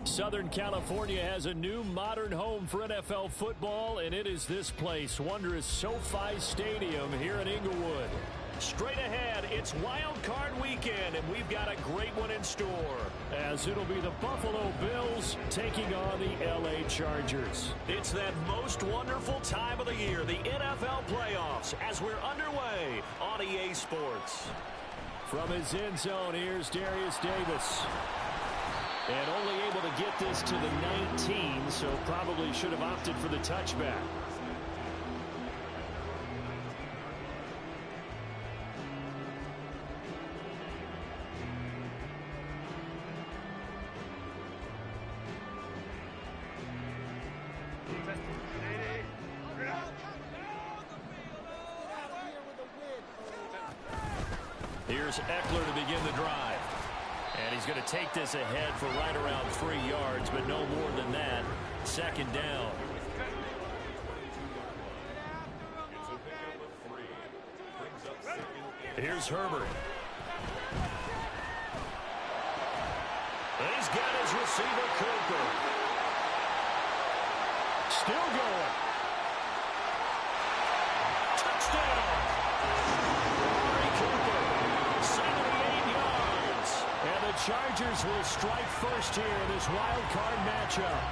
Southern California has a new modern home for NFL football, and it is this place, wondrous SoFi Stadium here in Inglewood. Straight ahead, it's Wild Card Weekend, and we've got a great one in store, as it'll be the Buffalo Bills taking on the LA Chargers. It's that most wonderful time of the year, the NFL playoffs, as we're underway on EA Sports. From his end zone, here's Darius Davis. And only able to get this to the 19, so probably should have opted for the touchback. Here's Eckler to begin the drive. And he's going to take this ahead for right around 3 yards, but no more than that. Second down. Here's Herbert. He's got his receiver, Cooper. Still going. Touchdown. Chargers will strike first here in this wild card matchup.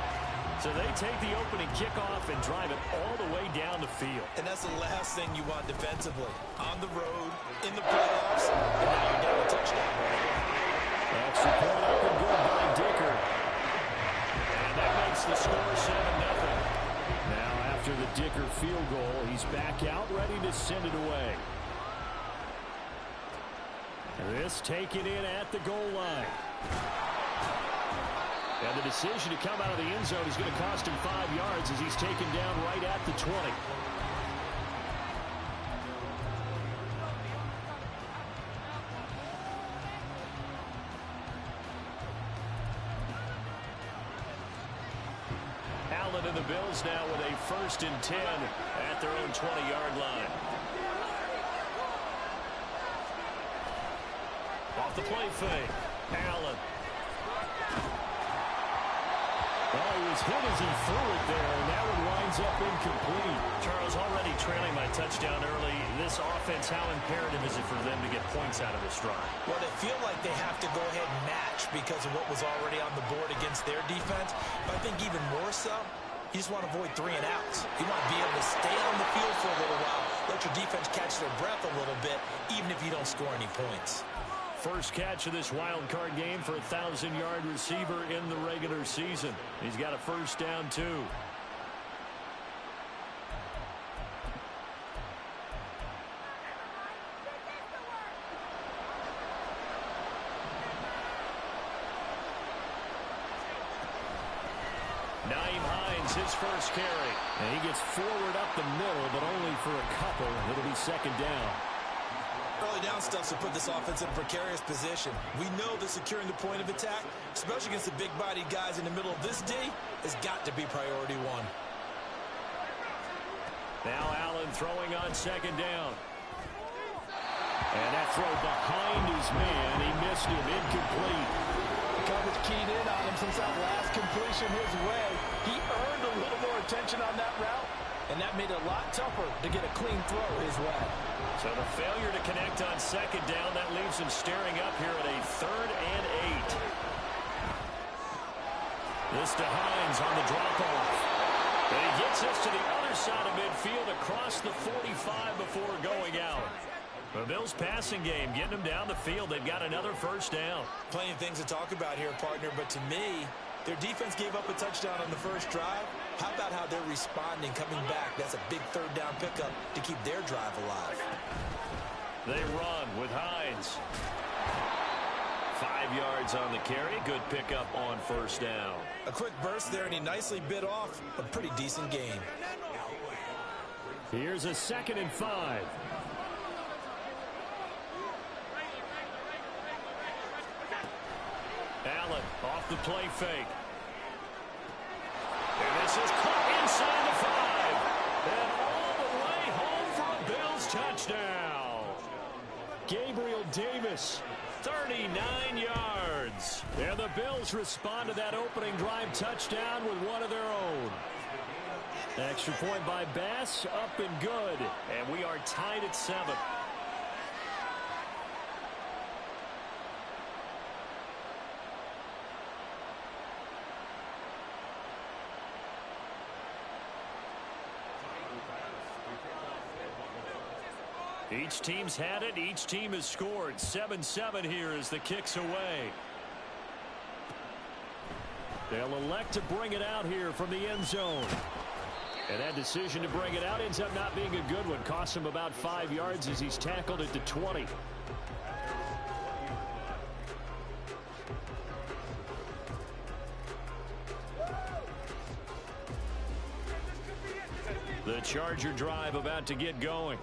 So they take the opening kickoff and drive it all the way down the field. And that's the last thing you want defensively. On the road, in the playoffs, and now you're down a touchdown. That's the point up and good by Dicker. And that makes the score 7-0. Now after the Dicker field goal, he's back out ready to send it away. This taken in at the goal line. And the decision to come out of the end zone is going to cost him 5 yards as he's taken down right at the 20. Allen and the Bills now with a 1st and 10 at their own 20-yard line. Off the play fake. Allen. Well, he was hit as he threw it there, and that one winds up incomplete. Charles, already trailing my touchdown early. This offense, how imperative is it for them to get points out of this drive? Well, they feel like they have to go ahead and match because of what was already on the board against their defense. But I think even more so, you just want to avoid 3 and outs. You want to be able to stay on the field for a little while, let your defense catch their breath a little bit, even if you don't score any points. First catch of this wild card game for a 1,000-yard receiver in the regular season. He's got a 1st down, too. Naeem Hines, his first carry. And he gets forward up the middle, but only for a couple. It'll be 2nd down. Early down stuff will put this offense in a precarious position. We know that securing the point of attack, especially against the big-bodied guys in the middle of this D, has got to be priority 1. Now Allen throwing on 2nd down. And that throw behind his man. He missed him. Incomplete. The coverage keyed in on him since that last completion his way. He earned a little more attention on that route, and that made it a lot tougher to get a clean throw his way. So the failure to connect on 2nd down, that leaves him staring up here at a 3rd and 8. This to Hines on the drop-off. And he gets us to the other side of midfield across the 45 before going out. The Bills' passing game, getting them down the field. They've got another 1st down. Plenty of things to talk about here, partner, but to me, their defense gave up a touchdown on the first drive. How about how they're responding, coming back? That's a big 3rd down pickup to keep their drive alive. They run with Hines. 5 yards on the carry. Good pickup on 1st down. A quick burst there, and he nicely bit off a pretty decent gain. Here's a 2nd and 5. Allen off the play fake. And this is caught inside the 5. And all the way home for a Bills touchdown. Gabriel Davis 39 yards. And the Bills respond to that opening drive touchdown with one of their own. Extra point by Bass, up and good. And we are tied at 7. Each team's had it. Each team has scored. 7-7 here as the kick's away. They'll elect to bring it out here from the end zone. And that decision to bring it out ends up not being a good one. Costs him about 5 yards as he's tackled at the 20. The Charger drive about to get going.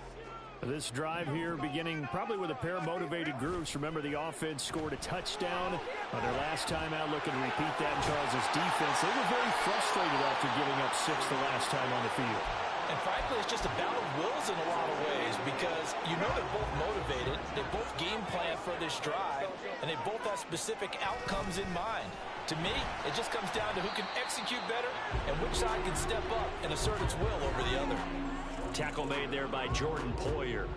This drive here beginning probably with a pair of motivated groups. Remember, the offense scored a touchdown on their last time out. Looking to repeat that in Charles' defense. They were very frustrated after giving up 6 the last time on the field. And frankly, it's just a battle of wills in a lot of ways because you know they're both motivated. They both game plan for this drive, and they both have specific outcomes in mind. To me, it just comes down to who can execute better and which side can step up and assert its will over the other. Tackle made there by Jordan Poyer.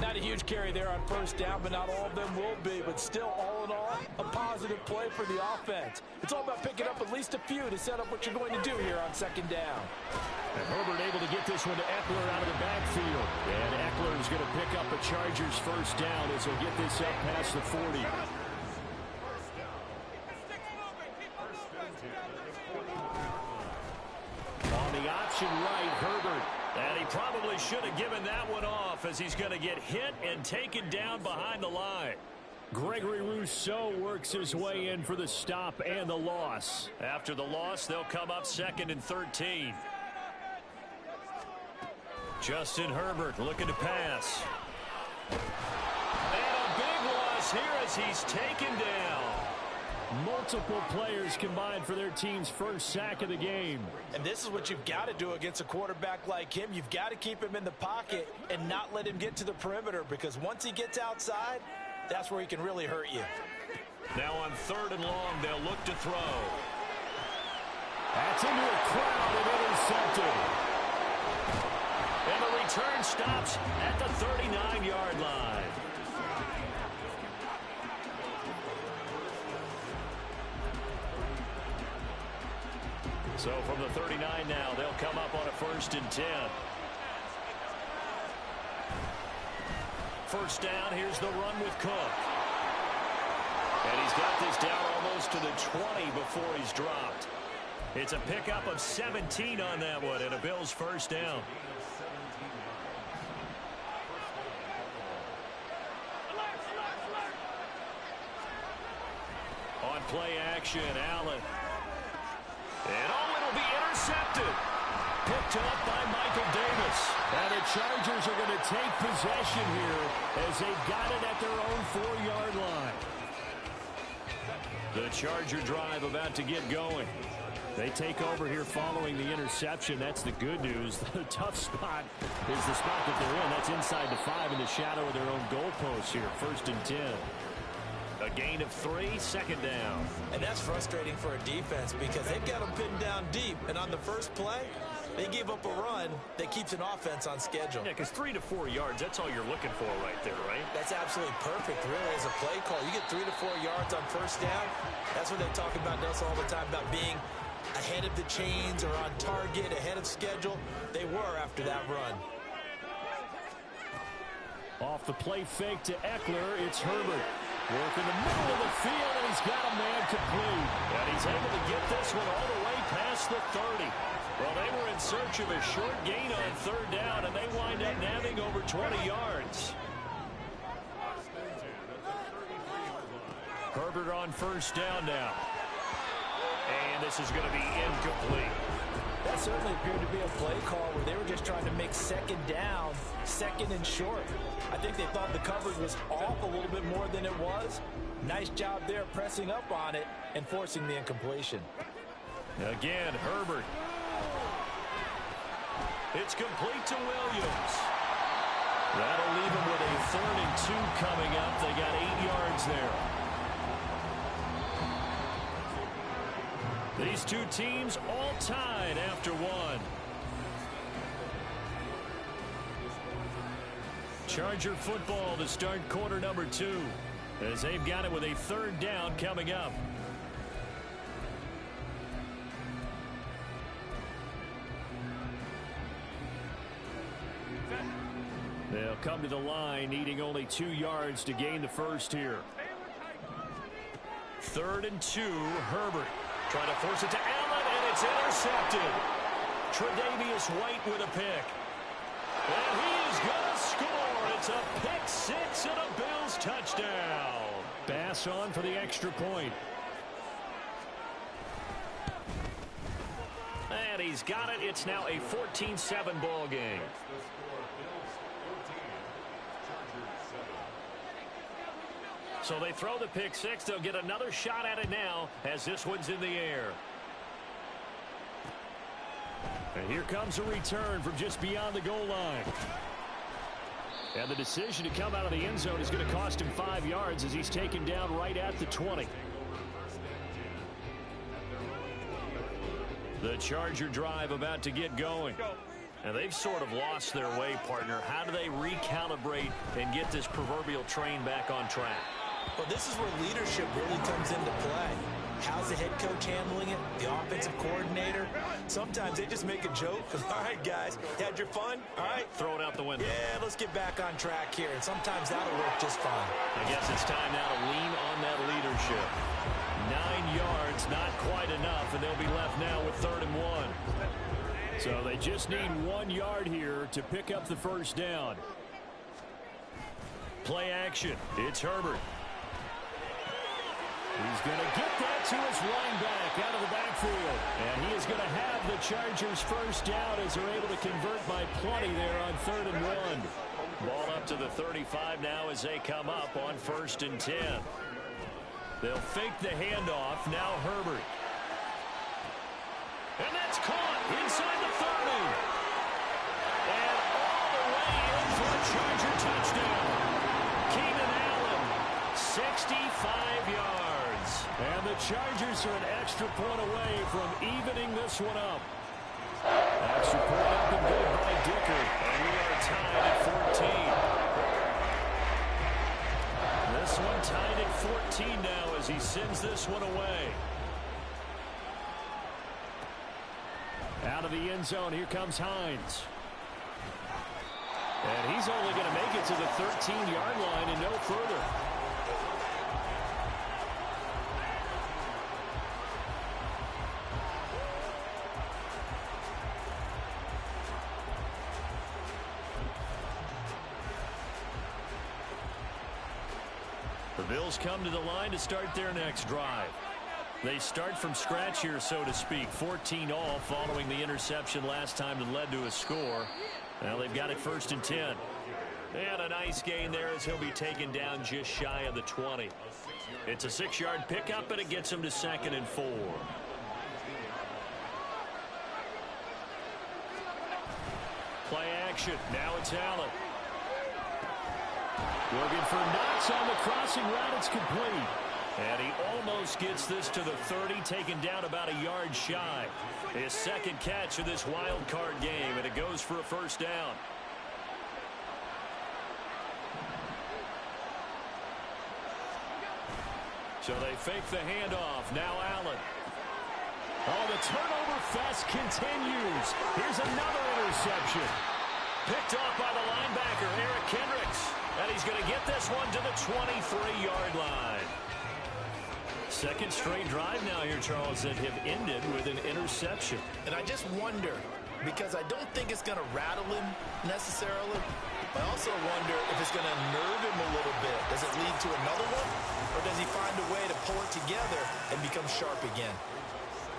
Not a huge carry there on first down, but not all of them will be. But still, all in all, a positive play for the offense. It's all about picking up at least a few to set up what you're going to do here on second down. And Herbert able to get this one to Eckler out of the backfield. And Eckler is going to pick up a Chargers first down as he'll get this up past the 40. On the option right, Herbert. And he probably should have given that one off as he's going to get hit and taken down behind the line. Gregory Rousseau works his way in for the stop and the loss. After the loss, they'll come up 2nd and 13. Justin Herbert looking to pass. And a big loss here as he's taken down. Multiple players combined for their team's first sack of the game. And this is what you've got to do against a quarterback like him. You've got to keep him in the pocket and not let him get to the perimeter, because once he gets outside, that's where he can really hurt you. Now on 3rd and long, they'll look to throw. That's into a crowd and intercepted. And the return stops at the 39-yard line. So from the 39 now, they'll come up on a 1st and 10. First down, here's the run with Cook. And he's got this down almost to the 20 before he's dropped. It's a pickup of 17 on that one and a Bills first down. On play action, Allen. And it'll be intercepted. Picked up by Michael Davis. And the Chargers are going to take possession here as they've got it at their own 4-yard line. The Charger drive about to get going. They take over here following the interception. That's the good news. The tough spot is the spot that they're in. That's inside the 5 in the shadow of their own goalpost here. 1st and 10. A gain of 3, 2nd down. And that's frustrating for a defense because they've got them pinned down deep. And on the first play, they gave up a run that keeps an offense on schedule. Yeah, because 3 to 4 yards, that's all you're looking for right there, right? That's absolutely perfect, really, as a play call. You get 3 to 4 yards on first down. That's what they talk about, Nelson, all the time, about being ahead of the chains or on target, ahead of schedule. They were after that run. Off the play fake to Eckler, it's Herbert. Work in the middle of the field, and he's got a man complete. And he's able to get this one all the way past the 30. Well, they were in search of a short gain on 3rd down, and they wind up nabbing over 20 yards. Herbert on first down now. And this is going to be incomplete. That certainly appeared to be a play call where they were just trying to make 2nd down, 2nd and short. I think they thought the coverage was off a little bit more than it was. Nice job there pressing up on it and forcing the incompletion. Again, Herbert. It's complete to Williams. That'll leave them with a 3rd and 2 coming up. They got 8 yards there. These two teams all tied after one. Charger football to start quarter number 2, as they've got it with a 3rd down coming up. They'll come to the line needing only 2 yards to gain the first here. 3rd and 2, Herbert trying to force it to Allen, and it's intercepted. Tre'Davious White with a pick. And he is going to score. It's a pick 6 and a Bills touchdown. Bass on for the extra point. And he's got it. It's now a 14-7 ball game. So they throw the pick 6. They'll get another shot at it now as this one's in the air. And here comes a return from just beyond the goal line. And the decision to come out of the end zone is going to cost him 5 yards as he's taken down right at the 20. The Charger drive about to get going. And they've sort of lost their way, partner. How do they recalibrate and get this proverbial train back on track? Well, this is where leadership really comes into play. How's the head coach handling it? The offensive coordinator? Sometimes they just make a joke. All right, guys, had your fun? All right. Throw it out the window. Yeah, let's get back on track here. And sometimes that'll work just fine. I guess it's time now to lean on that leadership. 9 yards, not quite enough, and they'll be left now with 3rd and 1. So they just need 1 yard here to pick up the first down. Play action. It's Herbert. He's going to get that to his running back out of the backfield. And he is going to have the Chargers first down as they're able to convert by plenty there on 3rd and 1. Ball up to the 35 now as they come up on 1st and 10. They'll fake the handoff. Now Herbert. And that's caught inside the 30. And all the way in for a Charger touchdown. Keenan Allen, 65 yards. And the Chargers are an extra point away from evening this one up. Extra point up and good by Dicker. And we are tied at 14. This one tied at 14 now as he sends this one away. Out of the end zone, here comes Hines. And he's only going to make it to the 13-yard line and no further. The Bills come to the line to start their next drive. They start from scratch here, so to speak. 14 all following the interception last time that led to a score. Now they've got it 1st and 10. And a nice gain there as he'll be taken down just shy of the 20. It's a 6-yard pickup, and it gets him to 2nd and 4. Play action. Now it's Allen. Looking for Knox on the crossing route. It's complete. And he almost gets this to the 30, taken down about a yard shy. His 2nd catch of this wild card game, and it goes for a first down. So they fake the handoff. Now Allen. Oh, the turnover fest continues. Here's another interception. Picked off by the linebacker, Eric Kendricks. And he's going to get this one to the 23-yard line. 2nd straight drive now here, Charles, that have ended with an interception. And I just wonder, because I don't think it's going to rattle him necessarily, but I also wonder if it's going to nerve him a little bit. Does it lead to another one? Or does he find a way to pull it together and become sharp again?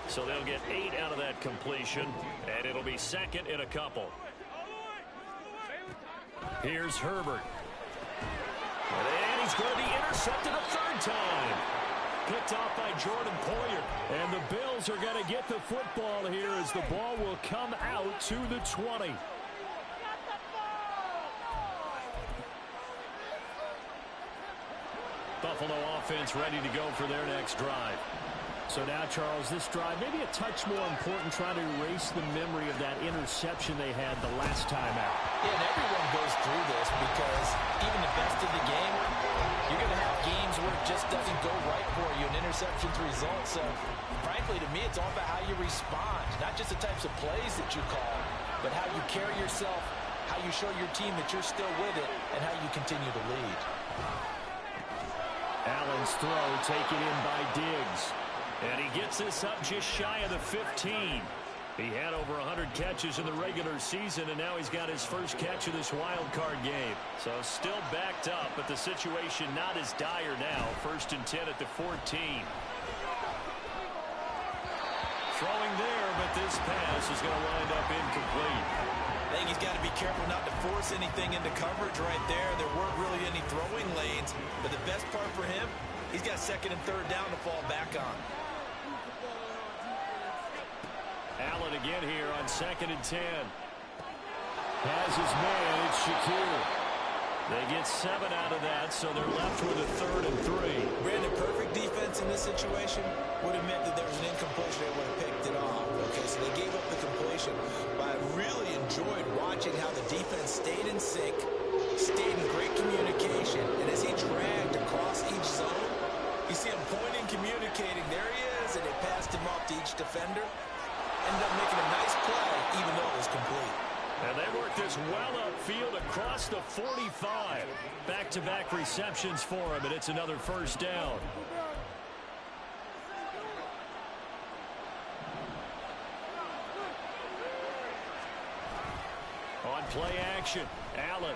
So they'll get 8 out of that completion, and it'll be 2nd and a couple. Here's Herbert. And he's going to be intercepted a 3rd time. Picked off by Jordan Poyer. And the Bills are going to get the football here as the ball will come out to the 20. Buffalo offense ready to go for their next drive. So now, Charles, this drive maybe a touch more important, trying to erase the memory of that interception they had the last time out. Yeah, and everyone goes through this because even the best of the game, you're going to have games where it just doesn't go right for you, and interceptions result. So, frankly, to me, it's all about how you respond, not just the types of plays that you call, but how you carry yourself, how you show your team that you're still with it, and how you continue to lead. Allen's throw taken in by Diggs. And he gets this up just shy of the 15. He had over 100 catches in the regular season, and now he's got his first catch of this wild card game. So still backed up, but the situation not as dire now. 1st and 10 at the 14. Throwing there, but this pass is going to wind up incomplete. I think he's got to be careful not to force anything into coverage right there. There weren't really any throwing lanes, but the best part for him, he's got 2nd and 3rd down to fall back on. Allen again here on 2nd and 10. Has his man, it's Shakir. They get 7 out of that, so they're left with a 3rd and 3. Brandon, perfect defense in this situation would have meant that there was an incompletion. They would have picked it off. Okay, so they gave up the completion. But I really enjoyed watching how the defense stayed in sync, stayed in great communication, and as he dragged across each zone, you see him pointing, communicating. There he is, and they passed him off to each defender. Ended up making a nice play, even though it was complete. And they work this well upfield across the 45. Back-to-back receptions for him, and it's another 1st down. On play action, Allen.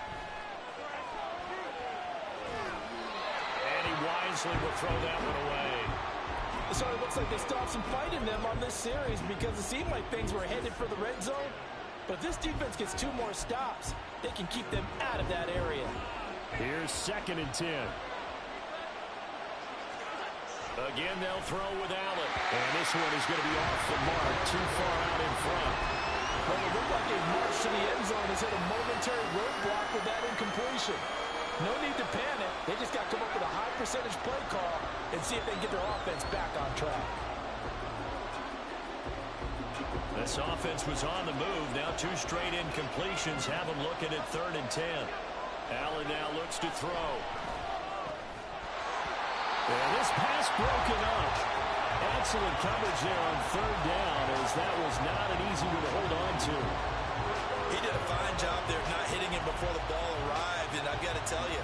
And he wisely will throw that one away. So it looks like they stopped some fight in them on this series because it seemed like things were headed for the red zone. But if this defense gets 2 more stops, they can keep them out of that area. Here's 2nd and 10. Again, they'll throw with Allen. And this one is going to be off the mark, too far out in front. Well, it looked like a march to the end zone has hit a momentary roadblock with that incompletion. No need to panic. They just got to come up with a high percentage play call and see if they can get their offense back on track. This offense was on the move. Now 2 straight incompletions have them looking at 3rd and 10. Allen now looks to throw. And this pass broken up. Excellent coverage there on 3rd down, as that was not an easy one to hold on to. He did a fine job there not hitting him before the ball arrived, and I've got to tell you,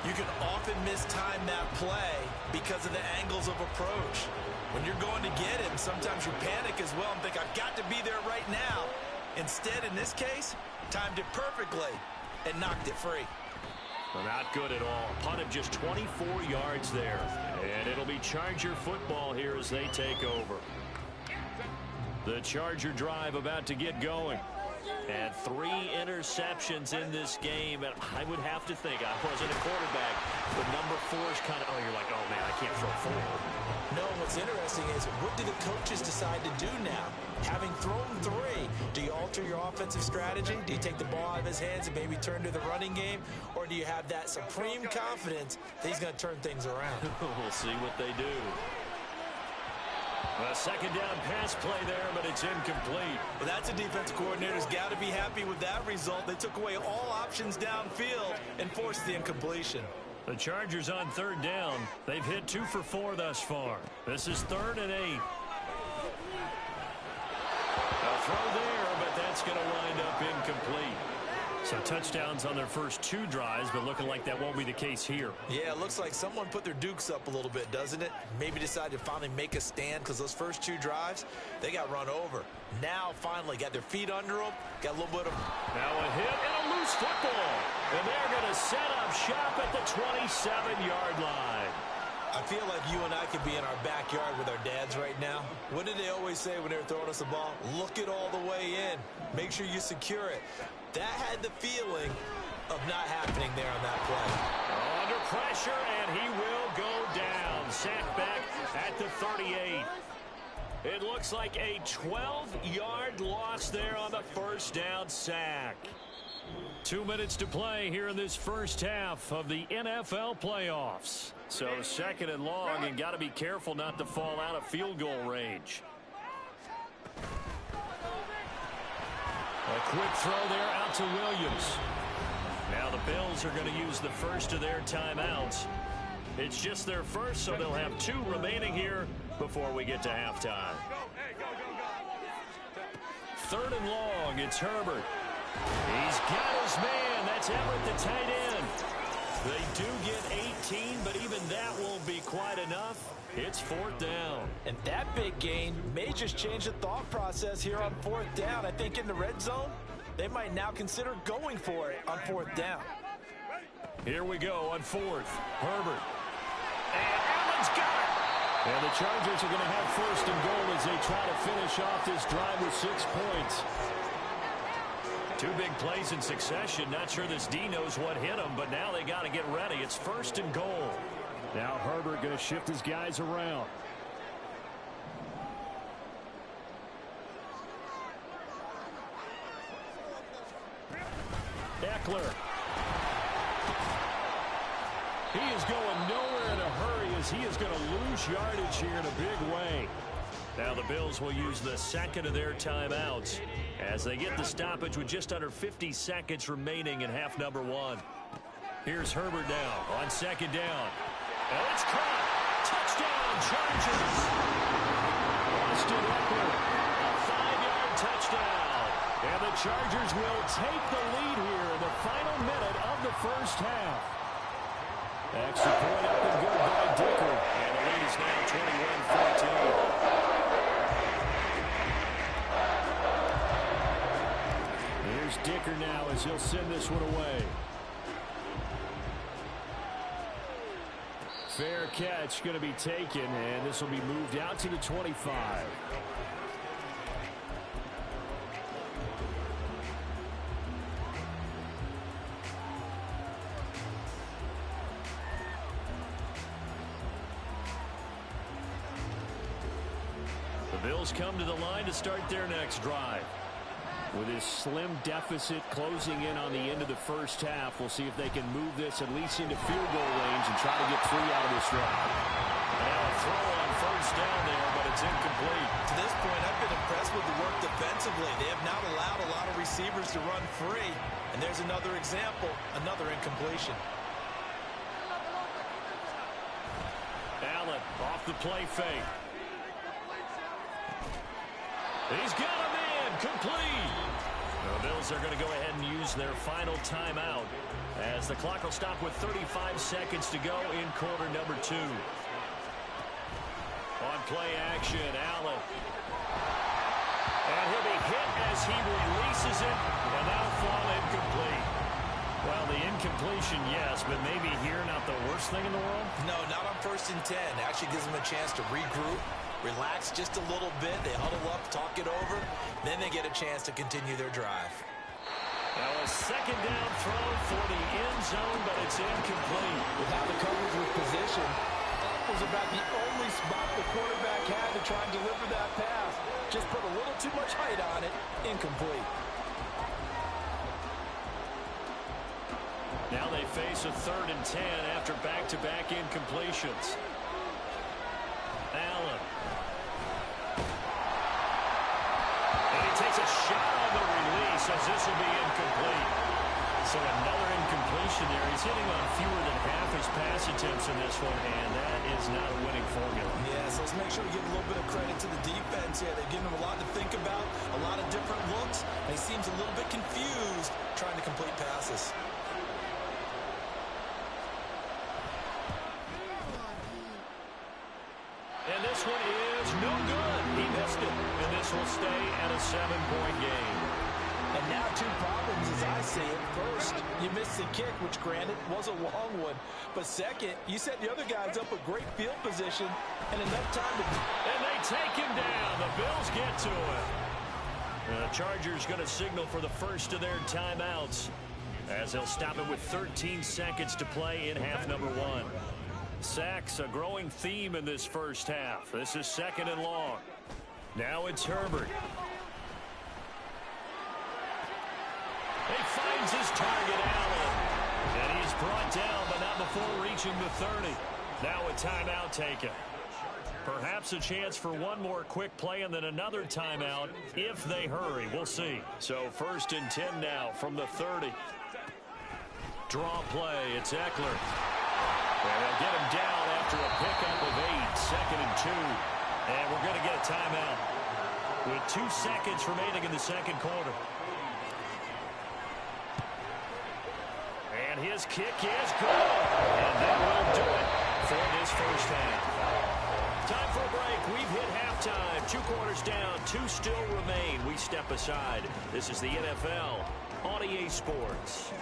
you can often mistime that play because of the angles of approach. When you're going to get him, sometimes you panic as well and think, I've got to be there right now. Instead, in this case, timed it perfectly and knocked it free. Well, not good at all. Punt of just 24 yards there. And it'll be Charger football here as they take over. The Charger drive about to get going. And 3 interceptions in this game. And I would have to think, I wasn't a quarterback, but number 4 is kind of, oh, you're like, oh, man, I can't throw 4. No, what's interesting is, what do the coaches decide to do now? Having thrown 3, do you alter your offensive strategy? Do you take the ball out of his hands and maybe turn to the running game? Or do you have that supreme confidence that he's going to turn things around? We'll see what they do. A 2nd down pass play there, but it's incomplete. Well, that's a defense coordinator's got to be happy with that result. They took away all options downfield and forced the incompletion. The Chargers on 3rd down. They've hit 2 for 4 thus far. This is 3rd and 8. A throw there, but that's going to wind up incomplete. So touchdowns on their first 2 drives, but looking like that won't be the case here. Yeah, it looks like someone put their dukes up a little bit, doesn't it? Maybe decided to finally make a stand because those first 2 drives, they got run over. Now, finally, got their feet under them, got a little bit of... Now a hit and a loose football. And they're going to set up shop at the 27-yard line. I feel like you and I could be in our backyard with our dads right now. What did they always say when they were throwing us the ball? Look it all the way in. Make sure you secure it. That had the feeling of not happening there on that play. Under pressure, and he will go down. Sacked back at the 38. It looks like a 12-yard loss there on the 1st down sack. 2 minutes to play here in this first half of the NFL playoffs. So second and long, and got to be careful not to fall out of field goal range. A quick throw there out to Williams. Now the Bills are going to use the first of their timeouts. It's just their first, so they'll have 2 remaining here before we get to halftime. Third and long, it's Herbert. He's got his man. That's Everett, the tight end. They do get 18, but even that won't be quite enough. It's 4th down. And that big gain may just change the thought process here on 4th down. I think in the red zone, they might now consider going for it on 4th down. Here we go on 4th. Herbert. And Allen's got it. And the Chargers are going to have 1st and goal as they try to finish off this drive with 6 points. 2 big plays in succession. Not sure this D knows what hit him, but now they got to get ready. It's 1st and goal. Now Herbert going to shift his guys around. Eckler. He is going nowhere in a hurry as he is going to lose yardage here in a big way. Now the Bills will use the second of their timeouts as they get the stoppage with just under 50 seconds remaining in half number 1. Here's Herbert now on 2nd down. And it's caught. Touchdown, Chargers. Austin Eckler, a 5-yard touchdown. And the Chargers will take the lead here in the final minute of the first half. Extra point up and good by Dicker. And the lead is now 21-14. Here's Dicker now as he'll send this one away. Fair catch going to be taken, and this will be moved out to the 25. The Bills come to the line to start their next drive. With his slim deficit closing in on the end of the first half, we'll see if they can move this at least into field goal range and try to get 3 out of this drive. Now a throw on 1st down there, but it's incomplete. To this point, I've been impressed with the work defensively. They have not allowed a lot of receivers to run free. And there's another example, another incompletion. Allen off the play fake. He's got a man, complete. The Bills are going to go ahead and use their final timeout as the clock will stop with 35 seconds to go in quarter number 2. On play action, Allen. And he'll be hit as he releases it, and that'll fall incomplete. Well, the incompletion, yes, but maybe here not the worst thing in the world? No, not on 1st and 10. Actually gives them a chance to regroup, relax just a little bit. They huddle up, talk it over. Then they get a chance to continue their drive. Now a 2nd down throw for the end zone, but it's incomplete. Without the coverage with position, that was about the only spot the quarterback had to try and deliver that pass. Just put a little too much height on it. Incomplete. Now they face a 3rd and 10 after back-to-back incompletions. Allen. And he takes a shot on the release as this will be incomplete. So another incompletion there. He's hitting on fewer than half his pass attempts in this one, and that is not a winning formula. Yeah, so let's make sure we give a little bit of credit to the defense here. They're giving him a lot to think about, a lot of different looks, and he seems a little bit confused trying to complete passes. And this one is no good. He missed it. And this will stay at a 7-point game. And now 2 problems as I see it. First, you missed the kick, which granted was a long one. But second, you set the other guys up a great field position and enough time to... And they take him down. The Bills get to him. The Chargers going to signal for the first of their timeouts as they'll stop it with 13 seconds to play in half number 1. Sacks, a growing theme in this first half. This is 2nd and long. Now it's Herbert. He finds his target, Allen. And he's brought down, but not before reaching the 30. Now a timeout taken. Perhaps a chance for one more quick play and then another timeout if they hurry. We'll see. So 1st and 10 now from the 30. Draw play. It's Eckler. And they'll get him down after a pickup of 8. 2nd and 2. And we're going to get a timeout with 2 seconds remaining in the second quarter. And his kick is good. And that will do it for this first half. Time for a break. We've hit halftime. 2 quarters down. 2 still remain. We step aside. This is the NFL on EA Sports.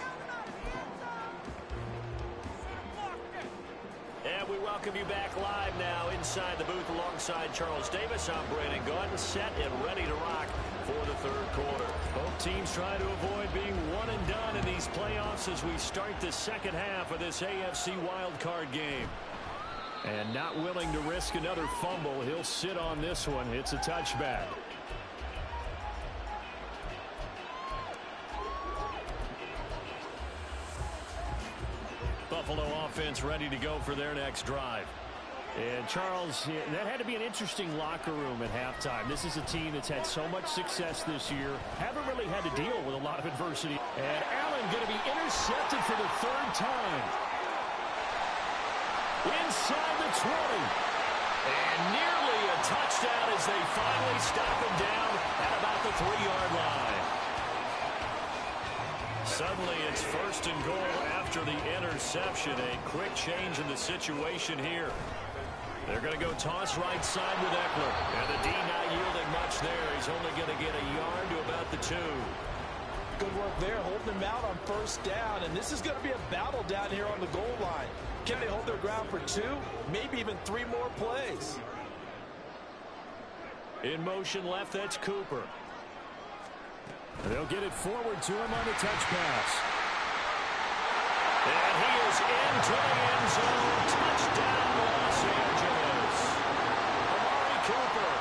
And we welcome you back live now inside the booth alongside Charles Davis. I'm Brandon Gaudin, set and ready to rock for the third quarter. Both teams trying to avoid being one and done in these playoffs as we start the second half of this AFC wildcard game. And not willing to risk another fumble. He'll sit on this one. It's a touchback. Buffalo offense ready to go for their next drive. And Charles, that had to be an interesting locker room at halftime. This is a team that's had so much success this year. Haven't really had to deal with a lot of adversity. And Allen going to be intercepted for the 3rd time. Inside the 20. And nearly a touchdown as they finally stop him down at about the 3-yard line. Suddenly it's 1st and goal after the interception. A quick change in the situation here. They're going to go toss right side with Eckler. And the D not yielding much there. He's only going to get a yard to about the 2. Good work there, holding him out on 1st down. And this is going to be a battle down here on the goal line. Can they hold their ground for 2, maybe even 3 more plays? In motion left, that's Cooper. They'll get it forward to him on the touch pass. And he is into the end zone. Touchdown, Los Angeles. Amari Cooper,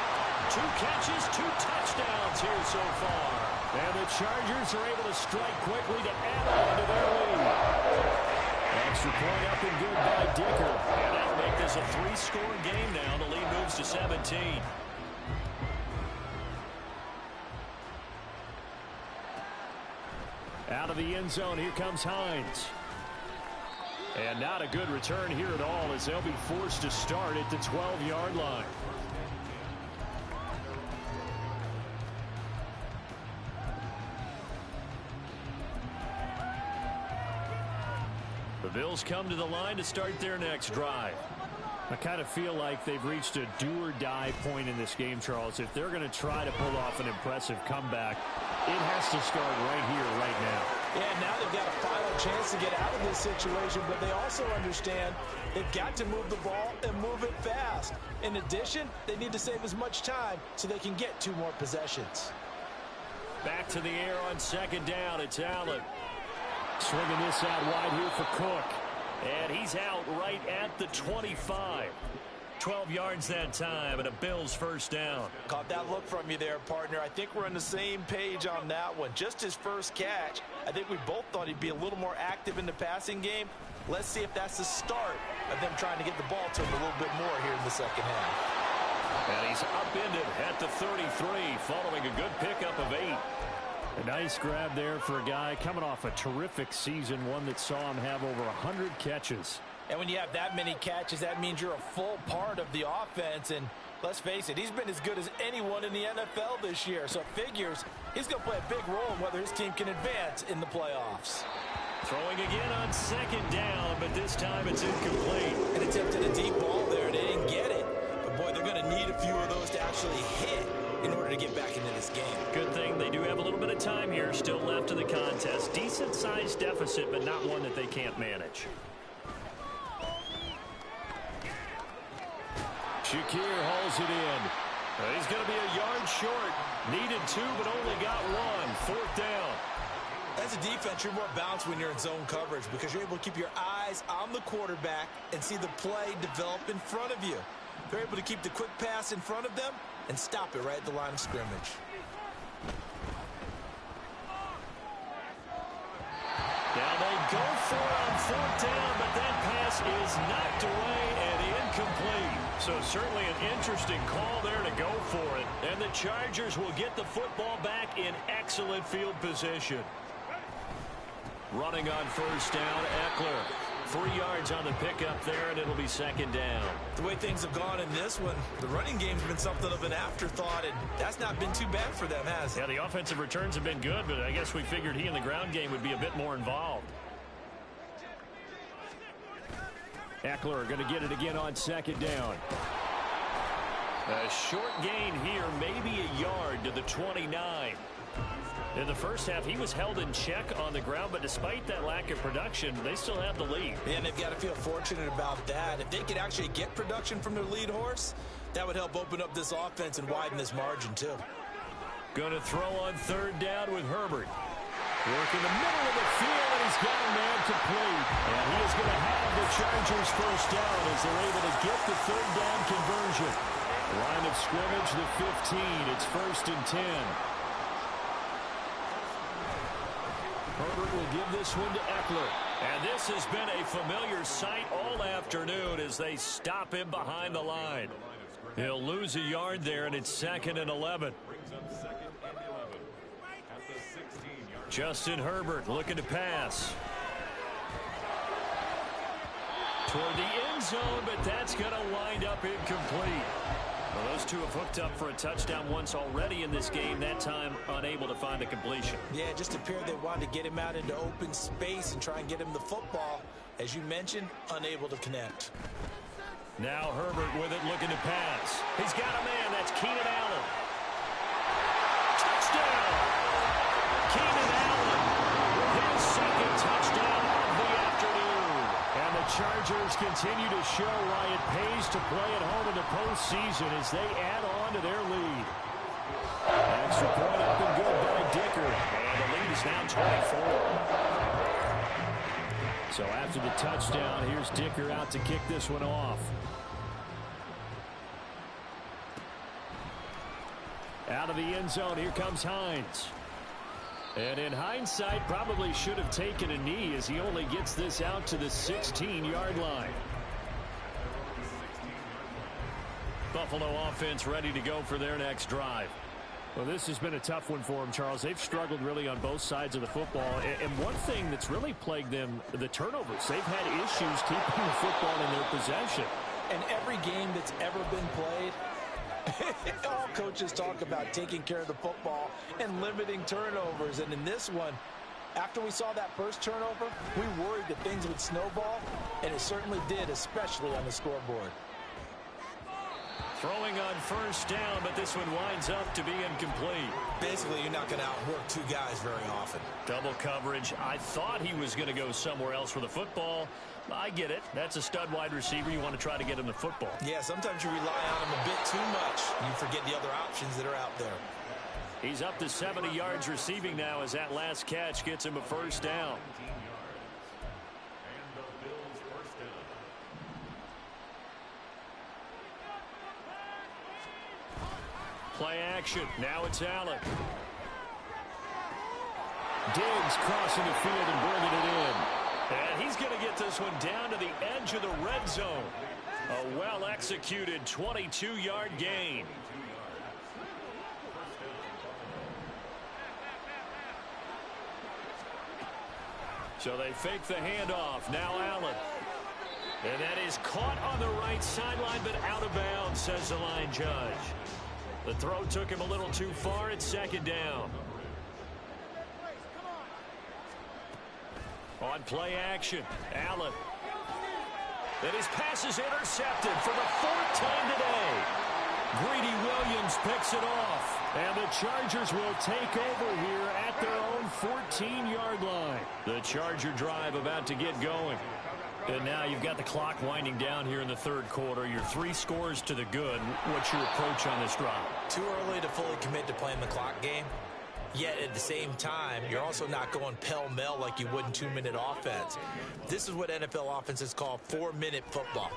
2 catches, 2 touchdowns here so far. And the Chargers are able to strike quickly to add on to their lead. Extra point up and good by Dicker. And that'll make this a 3-score game now. The lead moves to 17. Out of the end zone, here comes Hines. And not a good return here at all as they'll be forced to start at the 12-yard line. The Bills come to the line to start their next drive. I kind of feel like they've reached a do-or-die point in this game, Charles. If they're going to try to pull off an impressive comeback, it has to start right here, right now. Yeah, now they've got a final chance to get out of this situation, but they also understand they've got to move the ball and move it fast. In addition, they need to save as much time so they can get 2 more possessions. Back to the air on 2nd down. It's Allen. Swinging this out wide here for Cook. And he's out right at the 25. 12 yards that time, and a Bills 1st down. Caught that look from you there, partner. I think we're on the same page on that one. Just his first catch. I think we both thought he'd be a little more active in the passing game. Let's see if that's the start of them trying to get the ball to him a little bit more here in the second half. And he's upended at the 33, following a good pickup of 8. A nice grab there for a guy coming off a terrific season, one that saw him have over 100 catches. And when you have that many catches, that means you're a full part of the offense. And let's face it, he's been as good as anyone in the NFL this year. So it figures he's going to play a big role in whether his team can advance in the playoffs. Throwing again on 2nd down, but this time it's incomplete. And attempted a deep ball there, and they didn't get it. But, boy, they're going to need a few of those to actually hit in order to get back into this game. Good thing they do have a little bit of time here still left in the contest. Decent-sized deficit, but not one that they can't manage. Shakir hauls it in. He's going to be a yard short. Needed 2, but only got 1. 4th down. As a defense, you're more balanced when you're in zone coverage because you're able to keep your eyes on the quarterback and see the play develop in front of you. They're able to keep the quick pass in front of them and stop it right at the line of scrimmage. Now they go for it on fourth down, but that pass is knocked away and incomplete. So certainly an interesting call there to go for it. And the Chargers will get the football back in excellent field position. Running on first down, Eckler. 3 yards on the pickup there, and it'll be second down. The way things have gone in this one, the running game's been something of an afterthought, and that's not been too bad for them, has it? Yeah, the offensive returns have been good, but I guess we figured he in the ground game would be a bit more involved. Eckler going to get it again on second down. A short gain here, maybe a yard to the 29. In the first half, he was held in check on the ground, but despite that lack of production, they still have the lead. And they've got to feel fortunate about that. If they could actually get production from their lead horse, that would help open up this offense and widen this margin, too. Going to throw on third down with Herbert. Work in the middle of the field, and he's got a man complete. And he is going to have the Chargers first down as they're able to get the third down conversion. Line of scrimmage, the 15. It's first and 10. Herbert will give this one to Eckler. And this has been a familiar sight all afternoon as they stop him behind the line. He'll lose a yard there, and it's second and 11. Justin Herbert looking to pass. Toward the end zone, but that's going to wind up incomplete. Well, those two have hooked up for a touchdown once already in this game, that time unable to find the completion. Yeah, it just appeared they wanted to get him out into open space and try and get him the football. As you mentioned, unable to connect. Now Herbert with it, looking to pass. He's got a man. That's Keenan Allen. Touchdown! Keenan Allen with his second touchdown of the afternoon. And the Chargers continue to show why it pays to play at home in the postseason as they add on to their lead. Extra point up and good by Dicker. And the lead is now 24. So after the touchdown, here's Dicker out to kick this one off. Out of the end zone, here comes Hines. And in hindsight, probably should have taken a knee as he only gets this out to the 16-yard line. Buffalo offense ready to go for their next drive. Well, this has been a tough one for them, Charles. They've struggled really on both sides of the football. And one thing that's really plagued them, the turnovers. They've had issues keeping the football in their possession. And every game that's ever been played, all coaches talk about taking care of the football and limiting turnovers. And in this one, after we saw that first turnover, we worried that things would snowball, and it certainly did, especially on the scoreboard. Throwing on first down, but this one winds up to be incomplete. Basically, you're not going to outwork two guys very often. Double coverage. I thought he was going to go somewhere else for the football. I get it. That's a stud wide receiver. You want to try to get him the football. Yeah, sometimes you rely on him a bit too much. You forget the other options that are out there. He's up to 70 yards receiving now as that last catch gets him a first down. Play action. Now it's Allen. Diggs crossing the field and bringing it in. And he's going to get this one down to the edge of the red zone. A well-executed 22-yard gain. So they fake the handoff. Now Allen. And that is caught on the right sideline, but out of bounds, says the line judge. The throw took him a little too far. It's second down. On play action, Allen. And his pass is intercepted for the fourth time today. Greedy Williams picks it off. And the Chargers will take over here at their own 14-yard line. The Charger drive about to get going. And now you've got the clock winding down here in the third quarter. You're 3 scores to the good. What's your approach on this drive? Too early to fully commit to playing the clock game. Yet at the same time, you're also not going pell-mell like you would in 2-minute offense. This is what NFL offenses call 4-minute football.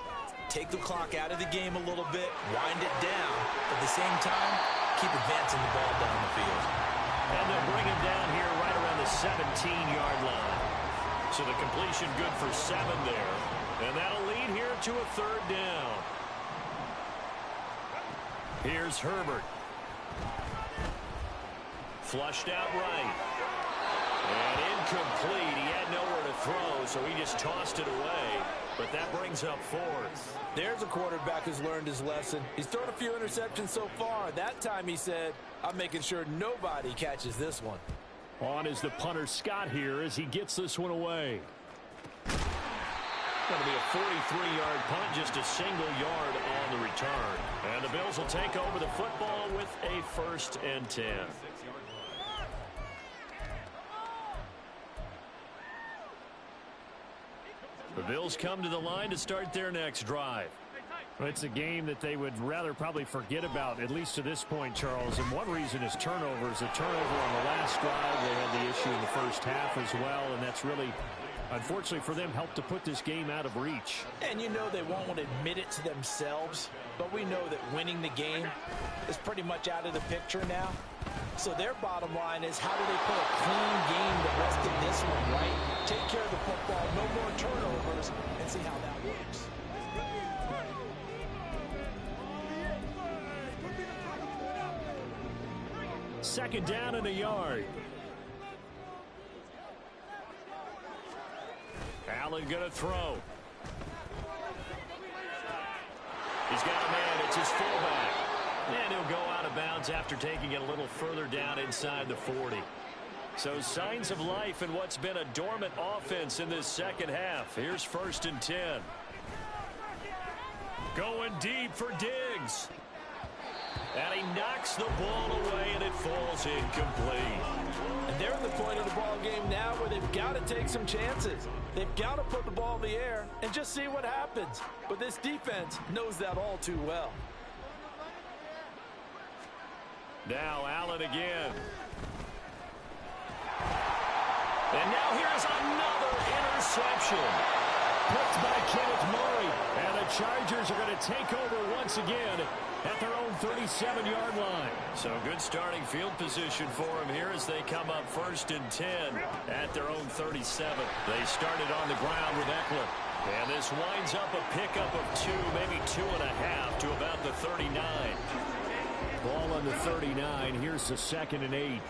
Take the clock out of the game a little bit, wind it down, but at the same time, keep advancing the ball down the field. And they'll bring him down here right around the 17-yard line. So the completion good for 7 there. And that'll lead here to a 3rd down. Here's Herbert. Flushed out right. And incomplete. He had nowhere to throw, so he just tossed it away. But that brings up 4th. There's a quarterback who's learned his lesson. He's thrown a few interceptions so far. That time he said, I'm making sure nobody catches this one. On is the punter Scott here as he gets this one away. Going to be a 43-yard punt, just a single yard on the return. And the Bills will take over the football with a 1st and 10. The Bills come to the line to start their next drive. Well, it's a game that they would rather probably forget about, at least to this point, Charles. And one reason is turnovers. A turnover on the last drive. They had the issue in the first half as well, and that's really, unfortunately for them, helped to put this game out of reach. And you know they won't admit it to themselves, but we know that winning the game is pretty much out of the picture now. So their bottom line is, how do they play a clean game the rest of this one, right? Take care of the football, no more turnovers, and see how that works. Second down and a yard. Allen going to throw. He's got a man. It's his fullback. And he'll go out of bounds after taking it a little further down inside the 40. So signs of life in what's been a dormant offense in this second half. Here's 1st and 10. Going deep for Diggs. And he knocks the ball away, and it falls incomplete. And they're at the point of the ball game now where they've got to take some chances. They've got to put the ball in the air and just see what happens. But this defense knows that all too well. Now Allen again. And now here's another interception. Picked by Kenneth Murray. And the Chargers are going to take over once again at their own 37-yard line. So good starting field position for them here as they come up 1st and 10 at their own 37. They started on the ground with Eckler. And this winds up a pickup of 2, maybe 2.5 to about the 39. Ball on the 39. Here's the 2nd and 8.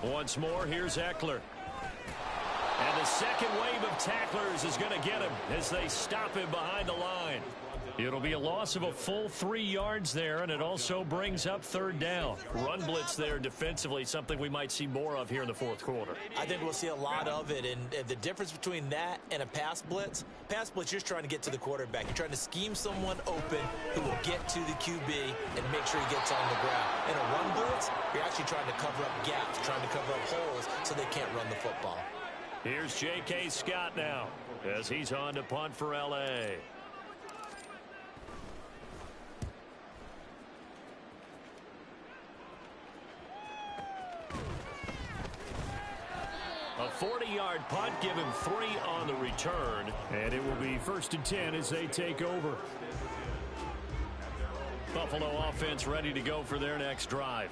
Once more, here's Eckler. And the second wave of tacklers is going to get him as they stop him behind the line. It'll be a loss of a full 3 yards there, and it also brings up 3rd down. Run blitz there defensively, something we might see more of here in the 4th quarter. I think we'll see a lot of it, and the difference between that and a pass blitz, you're just trying to get to the quarterback. You're trying to scheme someone open who will get to the QB and make sure he gets on the ground. In a run blitz, you're actually trying to cover up gaps, trying to cover up holes so they can't run the football. Here's J.K. Scott now as he's on to punt for L.A. A 40-yard punt, give him 3 on the return. And it will be 1st and 10 as they take over. Buffalo offense ready to go for their next drive.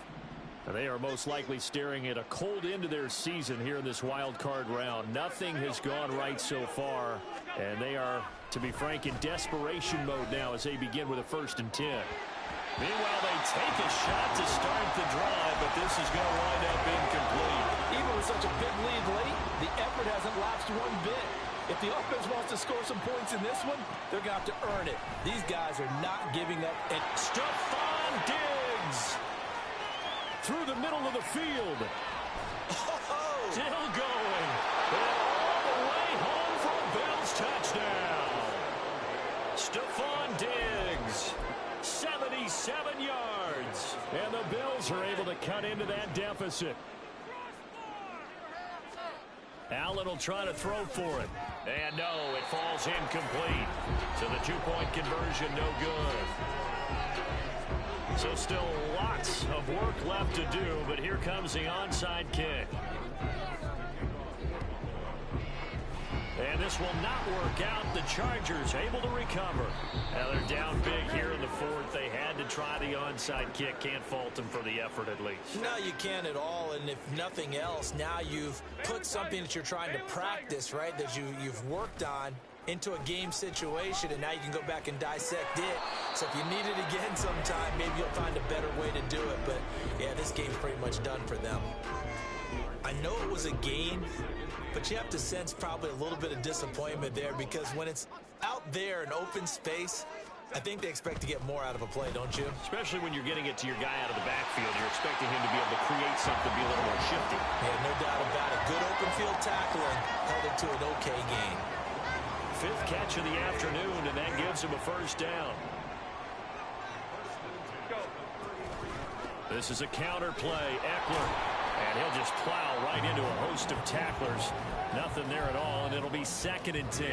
They are most likely staring at a cold end to their season here in this wild card round. Nothing has gone right so far, and they are, to be frank, in desperation mode now as they begin with a 1st and 10. Meanwhile, they take a shot to start the drive, but this is going to wind up incomplete. Even with such a big lead late, the effort hasn't lapsed one bit. If the offense wants to score some points in this one, they're going to have to earn it. These guys are not giving up. And Stephon Diggs through the middle of the field. Still going. And all the way home for a Bills touchdown. Stephon Diggs, 77 yards. And the Bills are able to cut into that deficit. Allen will try to throw for it. And no, it falls incomplete. So the 2-point conversion no good. So still lots of work left to do, but here comes the onside kick. And this will not work out. The Chargers able to recover. Now they're down big here in the 4th. They had to try the onside kick. Can't fault him for the effort at least. No, you can't at all. And if nothing else, now you've put something that you're trying to practice, right, that you've worked on into a game situation, and now you can go back and dissect it. So if you need it again sometime, maybe you'll find a better way to do it. But, yeah, this game's pretty much done for them. I know it was a gain, but you have to sense probably a little bit of disappointment there, because when it's out there in open space, I think they expect to get more out of a play, don't you? Especially when you're getting it to your guy out of the backfield. You're expecting him to be able to create something, be a little more shifty. Yeah, no doubt about it. Good open field tackling held it to an okay gain. Fifth catch of the afternoon, and that gives him a first down. This is a counter play. Eckler. And he'll just plow right into a host of tacklers. Nothing there at all, and it'll be 2nd and 10.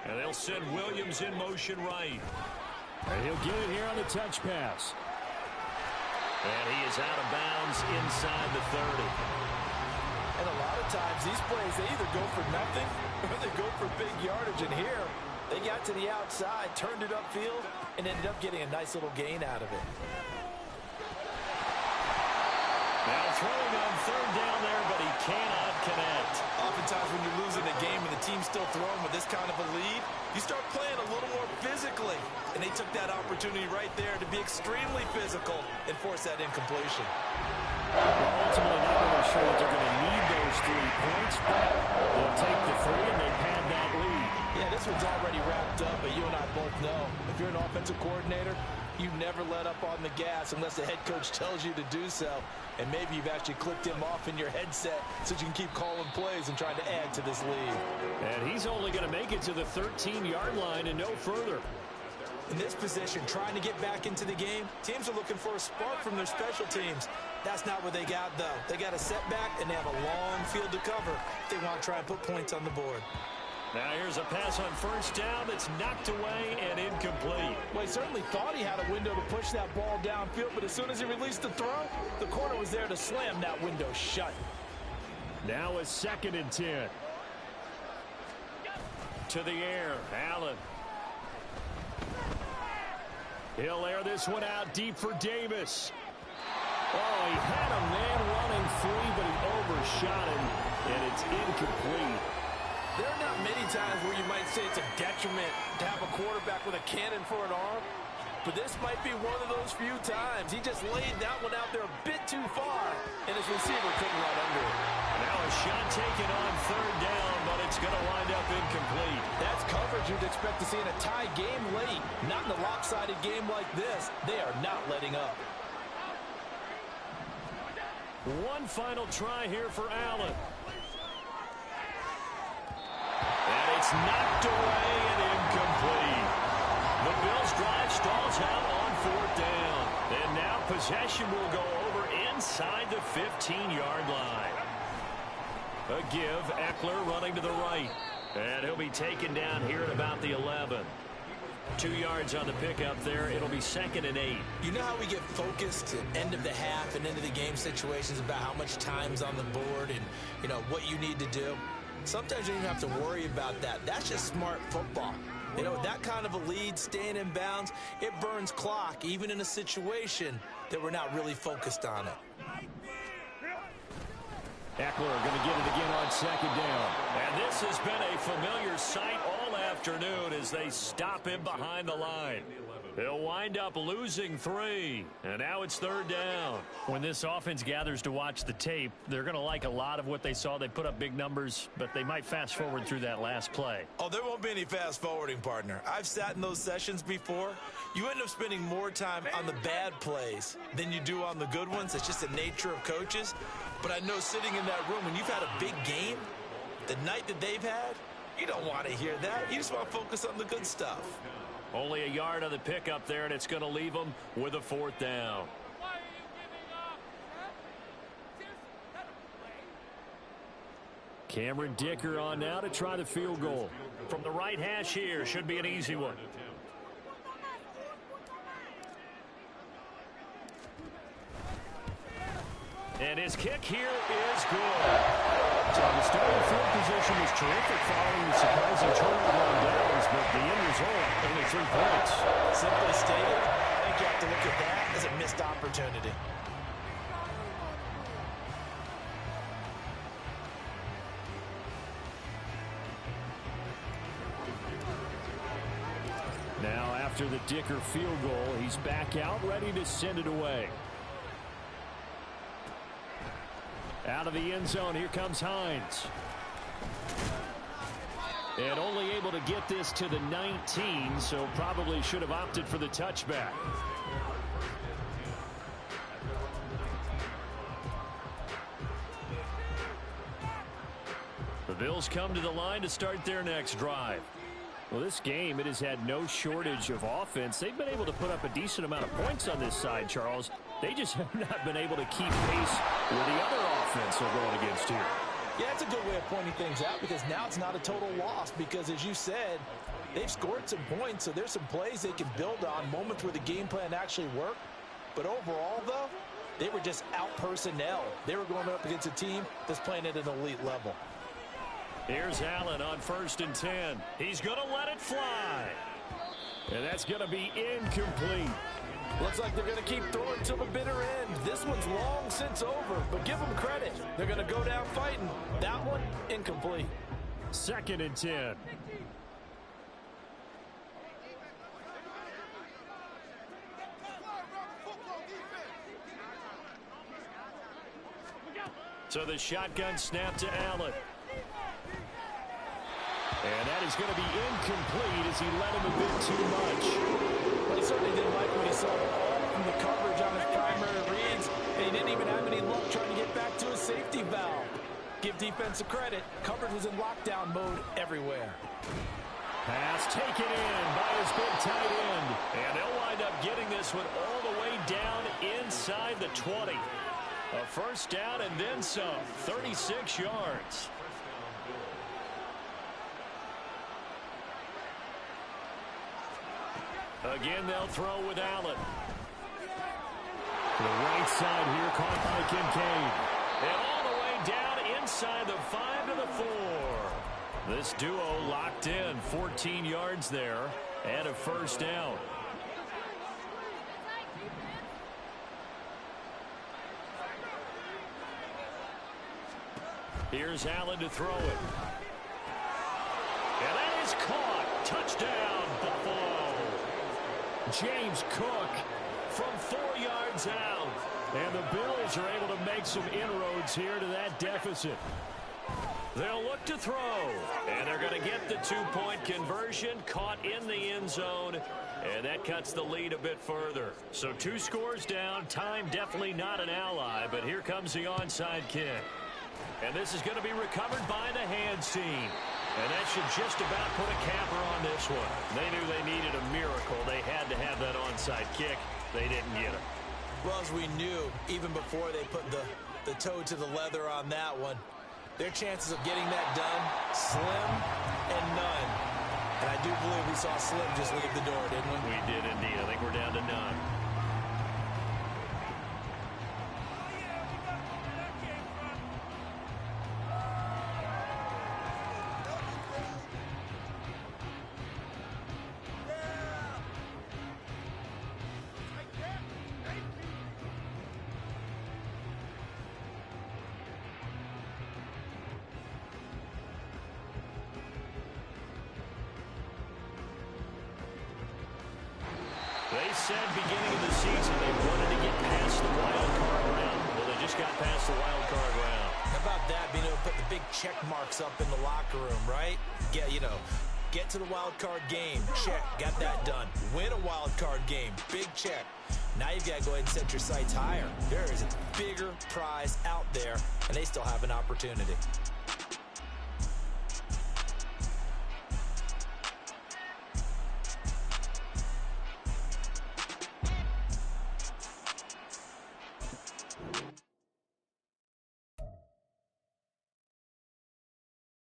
And they'll send Williams in motion right. And he'll get it here on the touch pass. And he is out of bounds inside the 30. And a lot of times these plays, they either go for nothing or they go for big yardage. And here, they got to the outside, turned it upfield, and ended up getting a nice little gain out of it. Now throwing on 3rd down there, but he cannot connect. Oftentimes when you're losing a game and the team's still throwing with this kind of a lead, you start playing a little more physically. And they took that opportunity right there to be extremely physical and force that incompletion. Well, ultimately, not really sure that they're going to need those 3 points, but they'll take the 3 and they pad that lead. Yeah, this one's already wrapped up, but you and I both know if you're an offensive coordinator, you never let up on the gas unless the head coach tells you to do so. And maybe you've actually clicked him off in your headset so you can keep calling plays and trying to add to this lead. And he's only going to make it to the 13-yard line and no further. In this position, trying to get back into the game, teams are looking for a spark from their special teams. That's not what they got, though. They got a setback, and they have a long field to cover if they want to try and put points on the board. Now here's a pass on 1st down that's knocked away and incomplete. Well, he certainly thought he had a window to push that ball downfield, but as soon as he released the throw, the corner was there to slam that window shut. Now a 2nd and 10. To the air, Allen. He'll air this one out deep for Davis. Oh, he had a man running free, but he overshot him, and it's incomplete. There are not many times where you might say it's a detriment to have a quarterback with a cannon for an arm, but this might be one of those few times. He just laid that one out there a bit too far, and his receiver couldn't run under it. Now a shot taken on 3rd down, but it's going to wind up incomplete. That's coverage you'd expect to see in a tie game late. Not in a lopsided game like this. They are not letting up. One final try here for Allen. And it's knocked away and incomplete. The Bills' drive stalls out on 4th down. And now possession will go over inside the 15-yard line. A give, Eckler running to the right. And he'll be taken down here at about the 11. 2 yards on the pickup there. It'll be 2nd and 8. You know how we get focused at end of the half and into the game situations about how much time's on the board and, you know, what you need to do? Sometimes you don't even have to worry about that. That's just smart football. You know, that kind of a lead, staying in bounds, it burns clock, even in a situation that we're not really focused on it. Eckler going to get it again on 2nd down. And this has been a familiar sight all afternoon as they stop him behind the line. He'll wind up losing 3, and now it's 3rd down. When this offense gathers to watch the tape, they're going to like a lot of what they saw. They put up big numbers, but they might fast forward through that last play. Oh, there won't be any fast forwarding, partner. I've sat in those sessions before. You end up spending more time on the bad plays than you do on the good ones. It's just the nature of coaches. But I know sitting in that room, when you've had a big game, the night that they've had, you don't want to hear that. You just want to focus on the good stuff. Only a yard on the pickup there, and it's going to leave them with a 4th down. Cameron Dicker on now to try the field goal. From the right hash here, should be an easy one. And his kick here is good. So the starting field position was terrific following the surprising turnover on downs, but the end result, only 3 points. Simply stated, I think you have to look at that as a missed opportunity. Now, after the Dicker field goal, he's back out, ready to send it away. Out of the end zone, here comes Hines. And only able to get this to the 19, so probably should have opted for the touchback. The Bills come to the line to start their next drive. Well, this game, it has had no shortage of offense. They've been able to put up a decent amount of points on this side, Charles. They just have not been able to keep pace with the other offense they're going against here. Yeah, it's a good way of pointing things out because now it's not a total loss because, as you said, they've scored some points, so there's some plays they can build on, moments where the game plan actually worked. But overall, though, they were just out-personnel. They were going up against a team that's playing at an elite level. Here's Allen on 1st and 10. He's going to let it fly. And that's going to be incomplete. Looks like they're going to keep throwing till the bitter end. This one's long since over, but give them credit. They're going to go down fighting. That one, incomplete. 2nd and 10. So the shotgun snap to Allen. And that is going to be incomplete as he let him a bit too much. Well, he certainly didn't like what he saw all from the coverage on his primary reads, and he didn't even have any luck trying to get back to his safety valve. Give defense a credit. Coverage was in lockdown mode everywhere. Pass taken in by his big tight end. And they'll wind up getting this one all the way down inside the 20. A first down and then some. 36 yards. Again, they'll throw with Allen. To the right side here, caught by Kincaid. And all the way down inside the 5 to the 4. This duo locked in. 14 yards there and a first down. Here's Allen to throw it. And that is caught. Touchdown, Buffalo. James Cook from 4 yards out. And the Bills are able to make some inroads here to that deficit. They'll look to throw. And they're going to get the 2-point conversion, caught in the end zone. And that cuts the lead a bit further. So 2 scores down. Time definitely not an ally. But here comes the onside kick. And this is going to be recovered by the hands team. And that should just about put a capper on this one. They knew they needed a miracle. They had to have that onside kick. They didn't get it. Well, as we knew, even before they put the toe to the leather on that one, their chances of getting that done, slim and none. And I do believe we saw Slim just leave the door, didn't we? We did indeed. I think we're down to none. They said beginning of the season they wanted to get past the wild card round. Well, they just got past the wild card round. How about that, being able to put the big check marks up in the locker room, right? Get to the wild card game. Check. Got that done. Win a wild card game. Big check. Now you've got to go ahead and set your sights higher. There is a bigger prize out there, and they still have an opportunity.